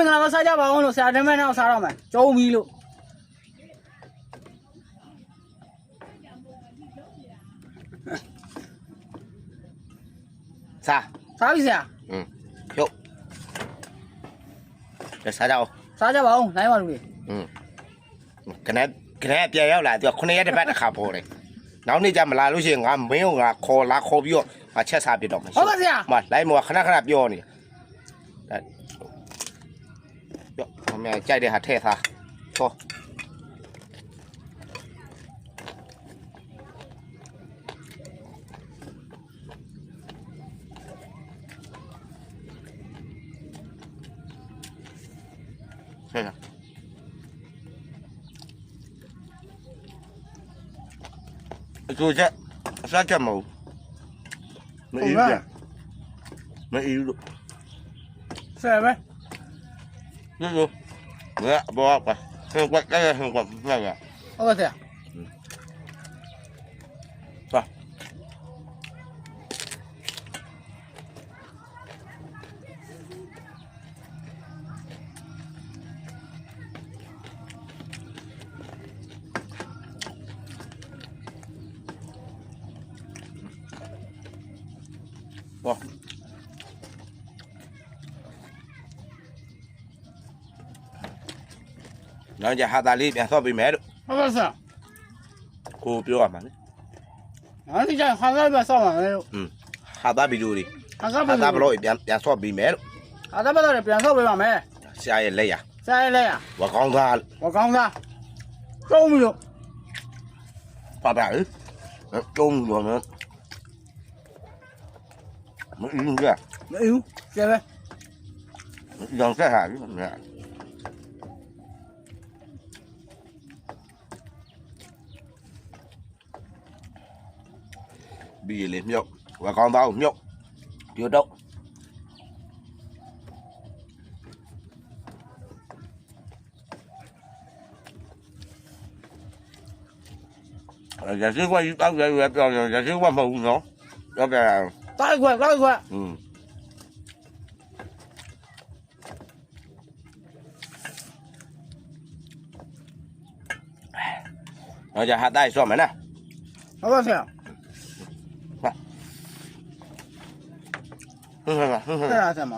မင်္ဂလာပါစားကြပါအောင်လို့ဆရာတမန်နောက်စားတော့မယ်ကျုံးပြီလို့စားပြီဆရာဖြုတ်ဒါစားကြအောင်စားကြပါအောင်နိုင်ပါလူလေးခဏပြန်ရောက်လာသူက9ရက်တစ်ပတ်တစ်ခါပေါ်တယ်နောက်နေ့ကျမလာလို့ရှိရင်ငါမင်းကခေါ်ပြီးတော့ငါချက်စားပြတော့မယ်ဟုတ်ပါဆရာမလိုက်မောခဏပြောနေပြောမင်းကြိုက်တဲ့ဟာထည့်စားဟောဟဲ့သူချက်အစားချက်မဟုတ်မအေးဘူးမအေးဘူးဆရာပဲလို့ငါဘောပါဟိုကွက်ကဲဟိုကွက်လာရဟုတ်ပါဆရာပါ哇！然后就下大里边扫被买了，ဟုတ်ပါဆရာကိုပြောရမှာလေ။အဲ့ဒီကျရင်ခါသားပဲစောက်ပါမယ်လို့။下大比如的，ခါသား不လို့ပြန်扫被买了。ခါသားပဲတော့ပြန်စောက်ပေးပါမယ်။ရှာရဲ့လက်ရ။စားရလဲရ။我讲他，我ကောင်းသားကျုံးပြီလို့爸爸，中我们，没用个，မအေးဘူးဆရာပဲ养这啥的呢？比嘞妙，我讲到妙，有到。也是我一到月表演，也是我冇喏，要不然，打一块然后就还带锁门呢，ဟုတ်ပါဆရာ哼哼哼ဆရာဆရာမ